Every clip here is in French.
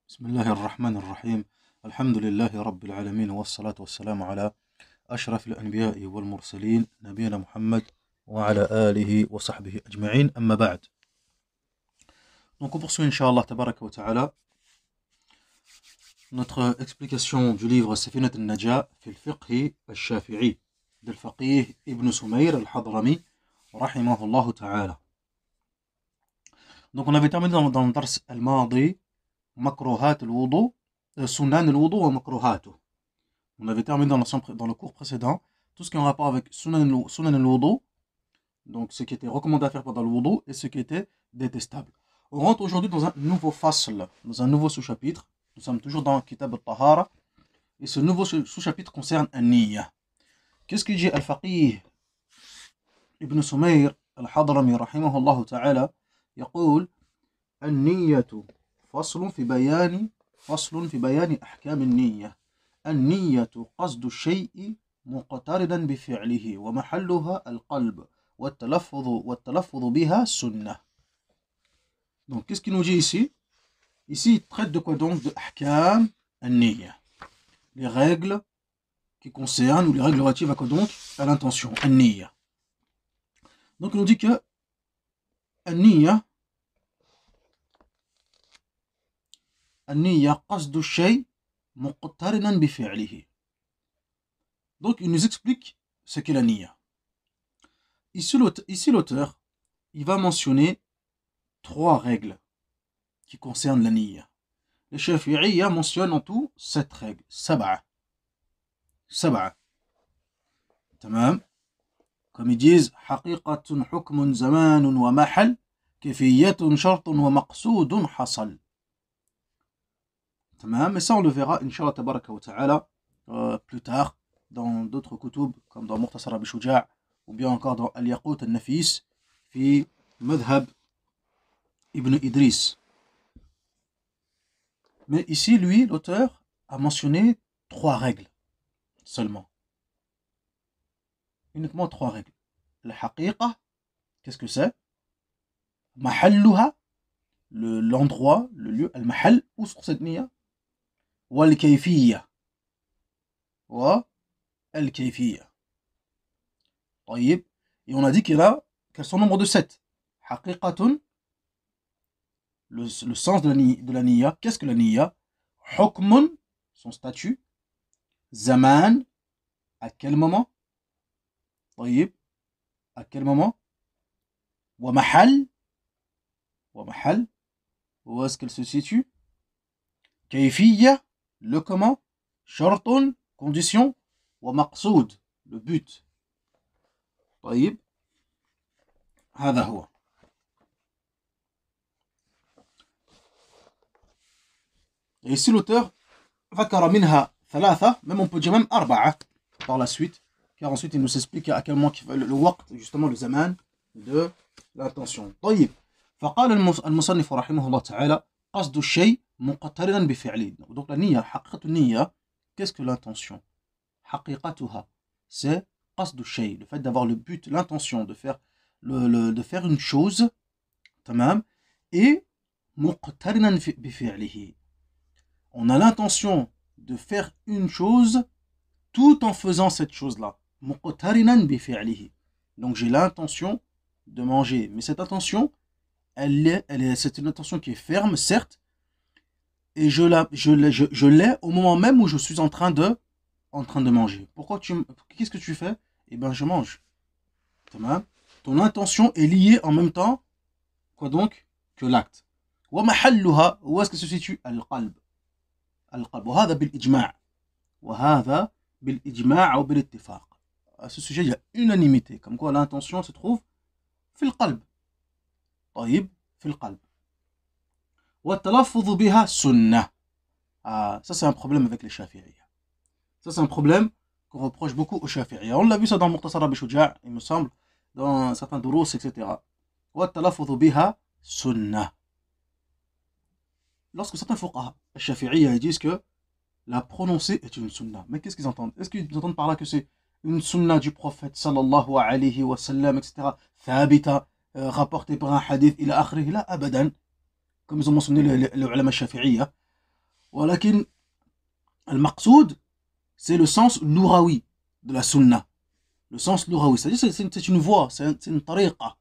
بسم الله الرحمن الرحيم. الحمد لله رب العالمين والصلاة والسلام على أشرف الأنبياء والمرسلين نبينا محمد وعلى آله وصحبه أجمعين أما بعد. Donc on poursuit Inch'Allah Tabaraka wa Ta'ala notre explication du livre Safinat al-Najah fi al-Fiqh al-Shafi'i del Faqih Ibn Sumayr al-Hadrami rahimahullah Ta'ala. Donc on avait terminé dans le dars al-Madi Makruhat al-Wudu, Sunan al-Wudu wa Makruhatu. On avait terminé dans le cours précédent tout ce qui est en rapport avec Sunan al-Wudu, donc ce qui était recommandé à faire pendant le Wudu et ce qui était détestable. On rentre aujourd'hui dans un nouveau fasl, dans un nouveau sous-chapitre. Nous sommes toujours dans Kitab al-Tahara et ce nouveau sous-chapitre concerne an-Niyya. Qu'est-ce qu'il dit Al-Faqih Ibn Sumayr al-Hadrami rahimahullah ta'ala يقول النية فصل في بيان أحكام النية. النية قصد الشيء مقترنا بفعله ومحلها القلب والتلفظ بها السنة. Donc qu'est-ce qu'il nous dit ici? Ici il traite de quoi donc? De ahkam an-niyya, les règles qui concernent ou les règles relatives à quoi donc? À l'intention, an-niyya. Donc il nous dit que an-niyya قصد الشيء مقترنا بفعله. Donc il nous explique ce qu'est la niyya. Ici l'auteur il va mentionner trois règles qui concernent la niyya. Les Shafi'iyya mentionnent en tout 7 règles. Sab'a. Tamam. Comme ils disent haqiqatun hukmun zamanun wa mahal kayfiyyatun shartun wa maqsoodun hasal. Mais ça on le verra Inch'Allah Tabaraka wa Ta'ala plus tard dans d'autres kutub comme dans Mukhtasar Abi Shuja' ou bien encore dans Al-Yaqut Al-Nafis fi Madhab Ibn Idris. Mais ici lui l'auteur a mentionné 3 règles seulement, uniquement 3 règles. La haqiqa, qu'est-ce que c'est? Mahalluha, l'endroit, le lieu, al-mahal, où se trouve cette niyya? والكيفية والكيفية. طيب, et on a dit qu'elles sont nombre de 7. حقيقة, le sens de la niyya. Qu'est-ce que la niyya? حكم, son statut. زمان, à quel moment? طيب, à quel moment? ومحل, où est-ce qu'elle se situe? كيفية, le comment, شرط, condition, ومقصود, le but. طيب, هذا هو. Et ici l'auteur ذكر منها 3, même on peut dire même 4 par la suite, car ensuite il nous explique à quel moment le waqt, justement le zaman de l'intention. طيب, فقال المصنف رحمه الله تعالى قصد الشيء مقترنا بفعله. Donc la niyya, حقيقة النية, qu'est-ce que l'intention? حقيقتها, c'est قصد الشيء, le fait d'avoir le but, l'intention de faire une chose, tamam, et مقترنا بفعله, on a l'intention de faire une chose tout en faisant cette chose-là. مقترنا بفعله. Donc j'ai l'intention de manger, mais cette intention c'est une intention qui est ferme, certes, et je l'ai au moment même où je suis en train de manger. Qu'est-ce que tu fais? Eh bien, je mange. Ton intention est liée en même temps, quoi donc, que l'acte. ومحلها, où est-ce que se situe? القلب. وهذا بالإجماع. وهذا بالإجماع أو بالاتفاق. À ce sujet, il y a unanimité, comme quoi l'intention se trouve في القلب. طيب, في القلب. والتلفظ بها سنة. Ça c'est un problème avec les Shafi'iyya. Ça c'est un problème qu'on reproche beaucoup aux Shafi'iyya. On l'a vu ça dans Mukhtasar Abi Shuja', il me semble, dans certains durus, etc. والتلفظ بها سنة. Lorsque certains fuqaha, les Shafi'iyya, ils disent que la prononcer est une sunna. Mais qu'est-ce qu'ils entendent? Est-ce qu'ils entendent par là que c'est une sunna du prophète sallallahu alayhi wa sallam, etc. Thabita, rapporté par un hadith, ila akhrihi, la abadan. Comme ils ont mentionné les ulama shafi'iyya. ولكن المقصود c'est le sens louraoui de la sunna. Le sens louraoui, c'est-à-dire c'est une voie, c'est une tariqa.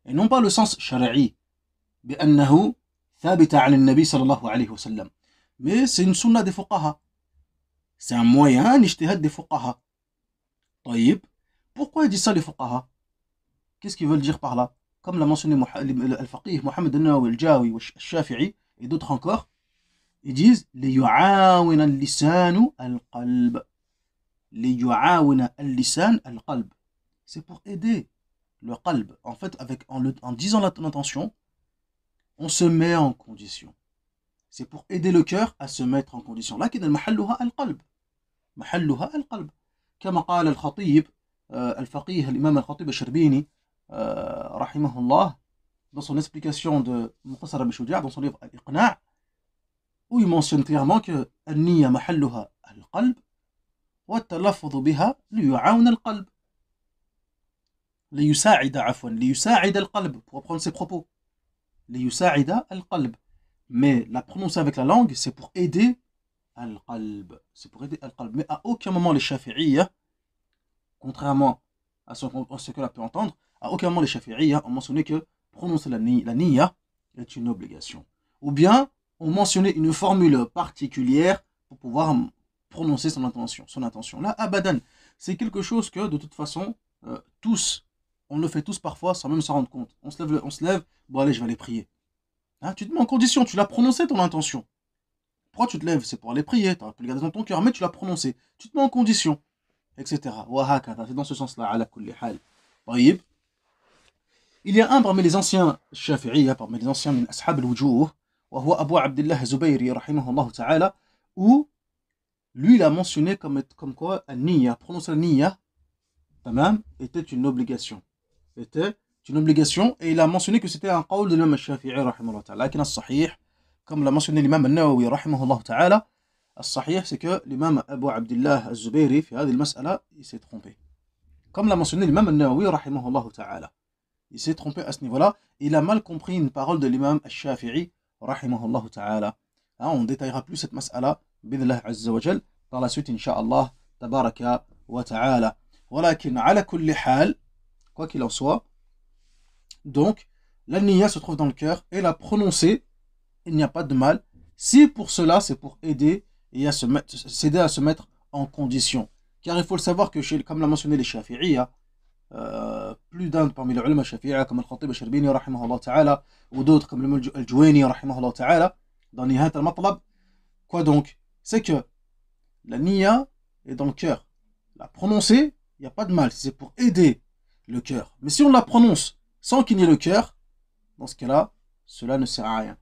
Et non pas le sens shari'i. بأنه ثابت عن النبي صلى الله عليه وسلم. Mais c'est une sunna des fuqaha. C'est un moyen, un ijtihad des fuqaha. طيب. Pourquoi il dit ça les fuqaha? Qu'est-ce qu'ils veulent dire par là? Comme l'a mentionné al-faqih Mohamed al-Nawawi, al-Jawi, al-Shafi'i et d'autres encore, ils disent ليعاون اللسان القلب. ليعاون اللسان القلب. C'est pour aider le qalb. En fait, en disant l'intention, on se met en condition. C'est pour aider le cœur à se mettre en condition. لكن محلها القلب. محلها القلب. كما قال الخطيب الفقيه الإمام الخطيب الشربيني رحمه الله dans son explication de Muqtasar Abi Shujaa, dans son livre Al-Iqna', où il mentionne clairement que النية محلها القلب والتلفظ بها ليعاون القلب. ليساعد عفوا ليساعد القلب, pour reprendre ses propos. ليساعد القلب. Mais la prononcer avec la langue, c'est pour aider al-qalb. C'est pour aider al-qalb. Mais à aucun moment les Shafi'iyya, contrairement à ce que l'on peut entendre, à aucun moment les Shafi'iyya ont mentionné que prononcer la niyya est une obligation. Ou bien ont mentionné une formule particulière pour pouvoir prononcer son intention. Là, abadan, c'est quelque chose que de toute façon, tous, on le fait tous parfois sans même s'en rendre compte. On se lève, bon allez, je vais aller prier. Hein, tu te mets en condition, tu l'as prononcé ton intention. Pourquoi tu te lèves? C'est pour aller prier, tu aurais pu le garder dans ton cœur, mais tu l'as prononcé. Tu te mets en condition, etc. C'est dans ce sens-là, ala kulli hal. طيب. Il y a un parmi les anciens Shafi'iyya, parmi les anciens min ashab al-wujuh, وهو Abu Abdullah Zubayri, rahimahullah ta'ala, où lui il a mentionné comme quoi al-niyya, prononcer la niyya, tamam, était une obligation. Était une obligation, et il a mentionné que c'était un qawl de l'imam al-Shafi'i, rahimahullah ta'ala. Lakin al-sahih, comme l'a mentionné l'imam al-Nawawi, rahimahullah ta'ala, al-sahih, c'est que l'imam Abu Abdullah al-Zubayri, fi hadhihi al-mas'ala, il s'est trompé. Comme l'a mentionné l'imam al-Nawawi, rahimahullah ta'ala. Il s'est trompé à ce niveau-là. Il a mal compris une parole de l'imam al-Shafi'i, rahimahullah ta'ala. On détaillera plus cette mas'ala, bid'illah azza wa jal, par la suite, insha'Allah, tabaraka wa ta'ala. Walakin, ala kulli hal, quoi qu'il en soit, donc, la niyya se trouve dans le cœur, et la prononcer, il n'y a pas de mal. Si pour cela, c'est pour aider et s'aider à se mettre en condition. Car il faut le savoir que, comme l'a mentionné les Shafi'iyya, plus d'un parmi les ulama Shafi'iyya, comme Al-Khatib Al-Sharbini, rahimahullah ta'ala, ou d'autres comme Al-Juwayni, rahimahullah ta'ala, dans Nihayat Al-Matlab, quoi donc? C'est que la niyya est dans le cœur. La prononcer, il n'y a pas de mal, c'est pour aider le cœur. Mais si on la prononce sans qu'il y ait le cœur, dans ce cas-là, cela ne sert à rien.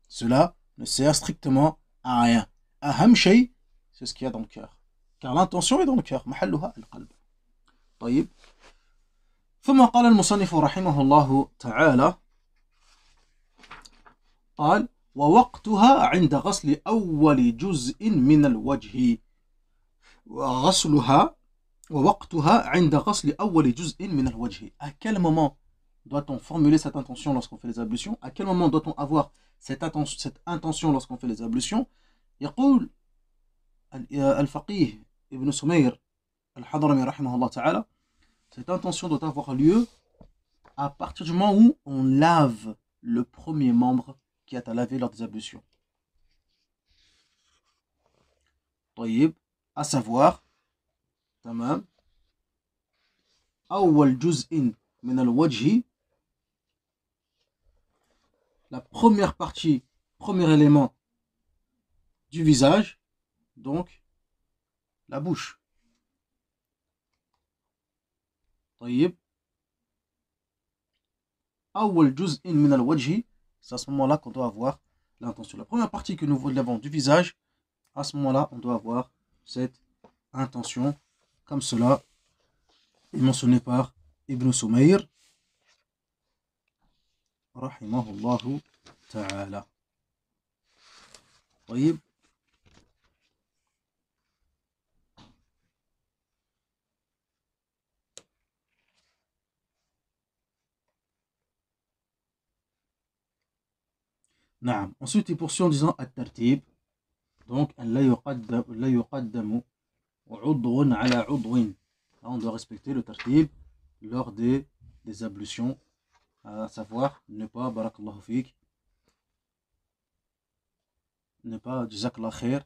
Cela ne sert strictement à rien. Aham shay, c'est ce qu'il y a dans le cœur. Car l'intention est dans le cœur. محلها القلب. طيب. ثم قال المصنف رحمه الله تعالى قال ووقتها عند غسل أول جزء من الوجه وغسلها ووقتها عند غسل أول جزء من الوجه. À quel moment doit-on formuler cette intention lorsqu'on fait les ablutions? À quel moment doit-on avoir cette intention lorsqu'on fait les ablutions? يقول الفقيه ابن سمير الحضرمي رحمه الله تعالى, cette intention doit avoir lieu à partir du moment où on lave le premier membre qui est à laver lors des ablutions. طيب, à savoir, تمام, أول جزء من الوجه, la première partie, premier élément du visage, donc la bouche. طيب, أول جزء من الوجه, c'est à ce moment-là qu'on doit avoir l'intention. La première partie que nous lavons du visage, à ce moment-là, on doit avoir cette intention, comme cela est mentionné par Ibn Sumayr, rahimahullahu ta'ala. طيب. نعم. Ensuite, il poursuit en disant at-tartib. Donc, لا يقدم عضو على عضو. Là, on doit respecter le tartib lors des ablutions, à savoir ne pas, barakallahu fik, ne pas, jazakallah khair,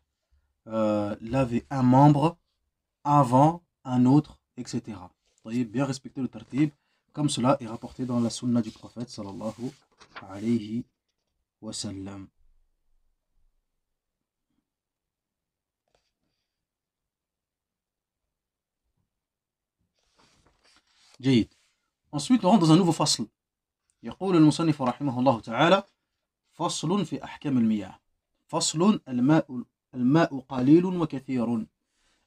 laver un membre avant un autre, etc. Bien respecter le tartib, comme cela est rapporté dans la sunna du prophète sallallahu alayhi wa sallam. جيد. Ensuite, on rentre dans un nouveau fasl. يقول المصنف رحمه الله تعالى: فصل في أحكام المياه. فصل: الماء قليل وكثير.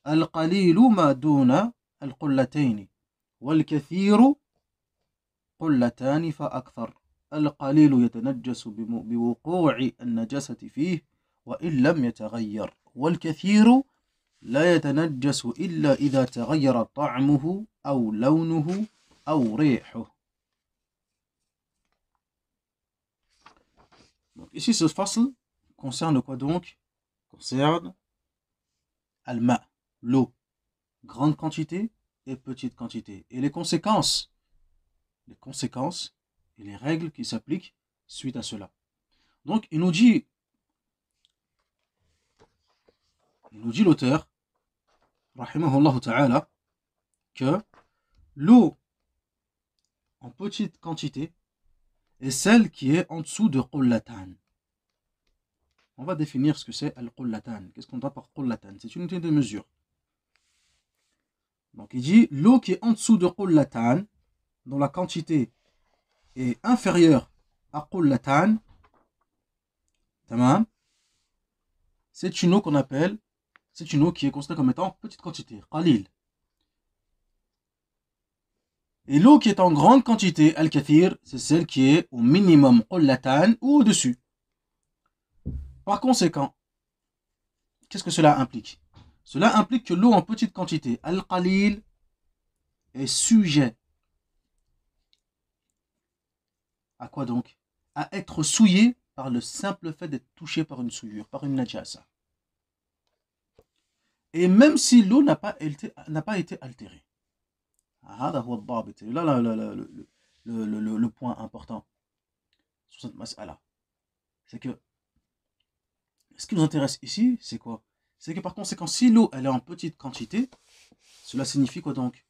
القليل ما دون القلتين، والكثير قلتان فأكثر. القليل يتنجس بوقوع النجاسة فيه وإن لم يتغير، والكثير لا يتنجس إلا إذا تغير طعمه أو لونه أو ريحه. Donc ici ce fasl concerne quoi donc? Concerne al-ma, l'eau, grande quantité et petite quantité, et les conséquences et les règles qui s'appliquent suite à cela. Donc il nous dit l'auteur, rahimahullah ta'ala, que l'eau en petite quantité est celle qui est en dessous de qullatan. On va définir ce que c'est al-qullatan. Qu'est-ce qu'on entend par qullatan? C'est une unité de mesure. Donc il dit l'eau qui est en dessous de qullatan, dont la quantité est inférieure à qullatan, tamam, c'est une eau qu'on appelle, c'est une eau qui est considérée comme étant petite quantité, qalil. Et l'eau qui est en grande quantité, al-kathir, c'est celle qui est au minimum qullatan ou au-dessus. Par conséquent, qu'est-ce que cela implique? Cela implique que l'eau en petite quantité, al-qalil, est sujet à quoi donc? À être souillé par le simple fait d'être touché par une souillure, par une najasa. Et même si l'eau n'a pas été altérée. Là, le point important sur cette mas'ala, c'est que ce qui nous intéresse ici, c'est quoi? C'est que par conséquent, si l'eau elle est en petite quantité, cela signifie quoi donc?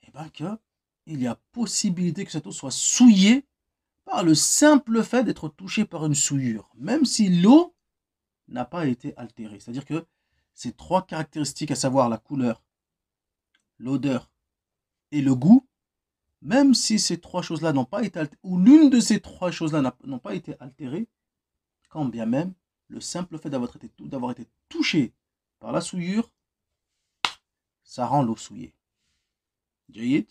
Eh bien qu'il y a possibilité que cette eau soit souillée par le simple fait d'être touchée par une souillure, même si l'eau n'a pas été altérée. C'est-à-dire que ces trois caractéristiques, à savoir la couleur, l'odeur et le goût, même si ces trois choses-là n'ont pas été altérées, ou l'une de ces trois choses-là n'ont pas été altérées, quand bien même le simple fait d'avoir été touché par la souillure, ça rend l'eau souillée. Jayid.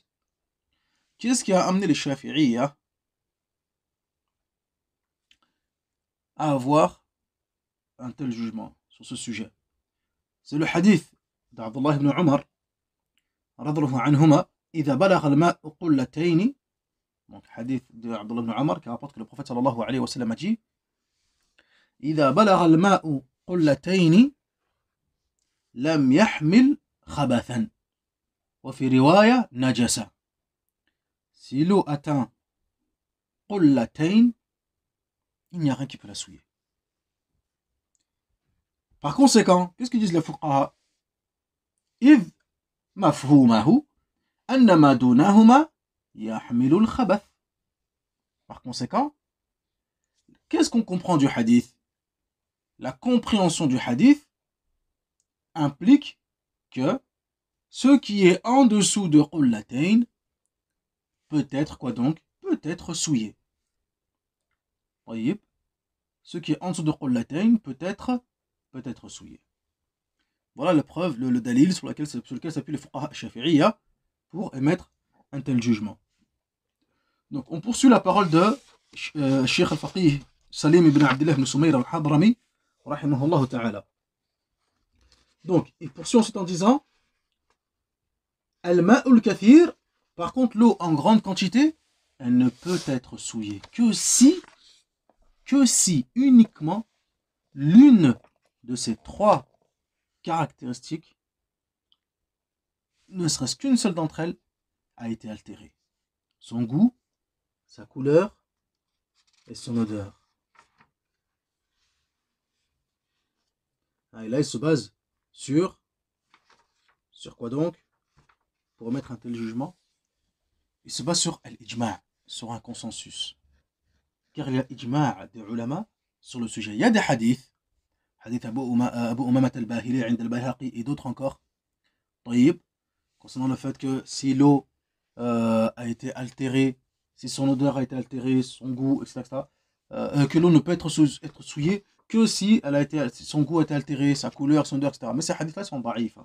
Qu'est-ce qui a amené les Shafi'iyya à avoir un tel jugement sur ce sujet? C'est le hadith d'Abdullah ibn Umar radhiyallahu anhuma, إذا بلغ الماء قلتين. Donc hadith d'Abdullah ibn Umar qui rapporte que le prophète sallallahu alayhi wa sallam a dit: إذا بلغ الماء قلتين لم يحمل خبثا وفي رواية نجسا. Si l'eau atteint قلتين, il n'y a rien qui peut la souiller. Par conséquent, qu'est-ce que disent les fuqaha? إذ مفهومه أن ما دونهما يحمل الخبث. Par conséquent, qu'est-ce qu'on comprend du hadith? La compréhension du hadith implique que ce qui est en dessous de qullatayn peut être quoi donc? Peut être souillé. Ce qui est en dessous de qullatayn peut être souillé. Voilà la preuve, le dalil sur lequel s'appuient les fuqaha shafi'iyya pour émettre un tel jugement. Donc on poursuit la parole de Cheikh al-Faqih Salim ibn Abdullah ibn Sumayr al-Hadrami rahimahullah ta'ala. Donc il poursuit ensuite en disant: al-ma'ul kathir, par contre l'eau en grande quantité, elle ne peut être souillée que si uniquement l'une de ces trois caractéristiques, ne serait-ce qu'une seule d'entre elles, a été altérée. Son goût, sa couleur et son odeur. Et là, il se base sur quoi donc? Pour remettre un tel jugement, il se base sur l'ijma', sur un consensus. Car il y a ijma' des ulama sur le sujet. Il y a des hadiths, hadith Abu Umamat al-Bahili, Ind al-Bayhaqi et d'autres encore, طيب, concernant le fait que si l'eau a été altérée, si son odeur a été altérée, son goût, etc., que l'eau ne peut être souillée que si son goût a été altéré, sa couleur, son odeur, etc. Mais ces hadiths-là sont da'if.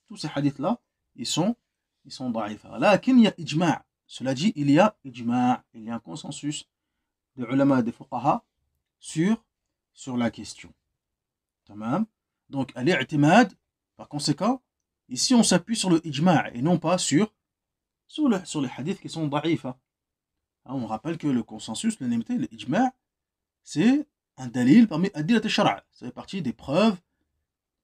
Tous ces hadiths-là, ils sont da'if. Là, il y a ijma'. Cela dit, il y a ijma', il y a un consensus des ulama, des fuqaha sur la question. Tamam. Donc, al-i'timad, par conséquent, ici on s'appuie sur le ijma' et non pas sur les hadiths qui sont da'if. On rappelle que le consensus, l'unanimité, le ijma', c'est un dalil parmi adilat al-shara'. Ça fait partie des preuves,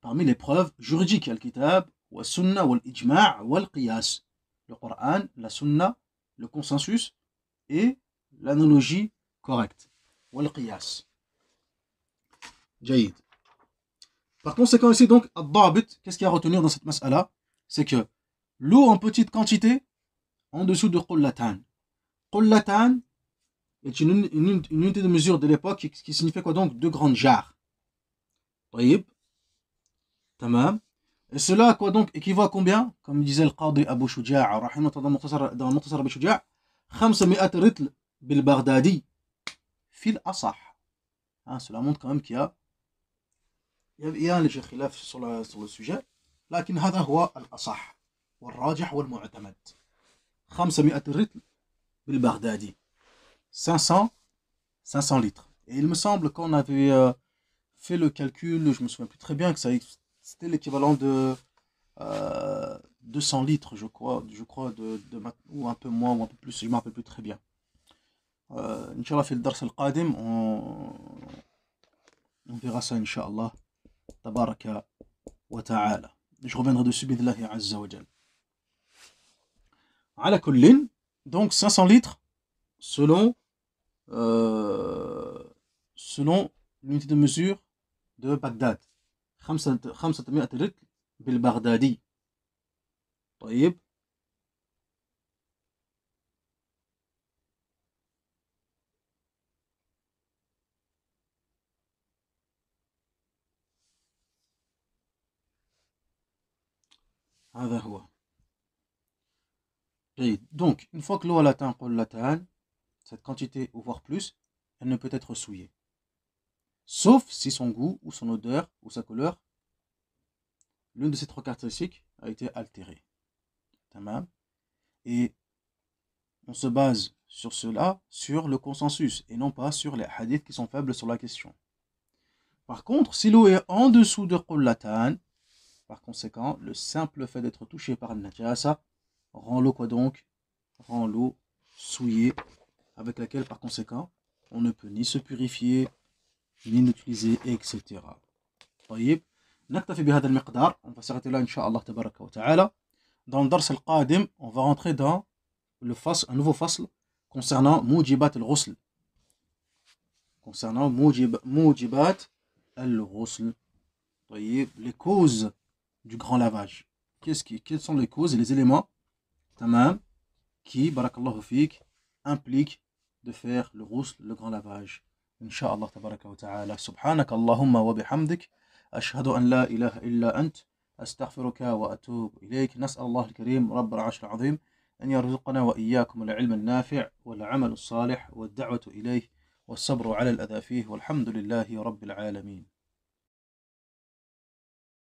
parmi les preuves juridiques. Al-kitab, wa sunna, wa l'ijma', wa l'qiyas. Le Coran, la sunna, le consensus et l'analogie correcte. Wa l'qiyas. Jaïd. Par conséquent ici donc, ad-dabit, qu'est-ce qu'il y a à retenir dans cette mas'ala? C'est que l'eau en petite quantité, en dessous de qullatan. Qullatan est une unité de mesure de l'époque qui signifie quoi donc? 2 grandes jarres. طيب. Tamam. Et cela quoi donc équivaut à combien? Comme disait le Qadi Abu Shuja', dans le Mukhtasar Abu Shuja', 500 رطل بالبغدادي في الأصح. Cela montre quand même qu'il y a un léger khilaf sur le sujet. لكن هذا هو الأصح والراجح والمعتمد. 500 رطل بالبغدادي. 500 litres. Et il me semble qu'on avait fait le calcul, je me souviens plus très bien, que c'était l'équivalent de 200 litres, je crois ou un peu moins, ou un peu plus, je ne me rappelle plus très bien. Inch'Allah, في الدرس القادم, on verra ça, Inch'Allah, tabaraka wa ta'ala. Je reviendrai dessus, bid'Illahi azza wa jal. Ala kullin, donc 500 litres, selon l'unité de mesure de Bagdad. 500 رطل بالبغدادي. طيب. هذا هو. جيد. Donc, une fois que l'eau a atteint qullatan, cette quantité, ou voire plus, elle ne peut être souillée. Sauf si son goût, ou son odeur, ou sa couleur, l'une de ces trois caractéristiques a été altérée. Tamam. Et on se base sur cela, sur le consensus, et non pas sur les hadiths qui sont faibles sur la question. Par contre, si l'eau est en dessous de qullatan, par conséquent, le simple fait d'être touché par le najasa rend l'eau quoi donc? Rend l'eau souillée, avec laquelle par conséquent on ne peut ni se purifier ni l'utiliser, etc. طيب نكتفي بهذا المقدار. On va s'arrêter là Inch'Allah tabaraka wa ta'ala. Dans le dars al-qadim, on va rentrer dans un nouveau fasl concernant mujibat al-ghusl. Concernant mujibat al-ghusl. طيب, les causes du grand lavage. Quelles sont les causes et les éléments, tamam, qui, barakallahu fik, impliquent de faire le ghusl, le grand lavage. Inch'Allah tabaraka wa ta'ala. Subhanaka Allahumma wa bihamdik. Ashhadu an la ilaha illa ant. أستغفرك وأتوب إليك. نسأل الله الكريم رب العرش العظيم أن يرزقنا وإياكم العلم النافع والعمل الصالح والدعوة إليه والصبر على الأذى فيه والحمد لله رب العالمين.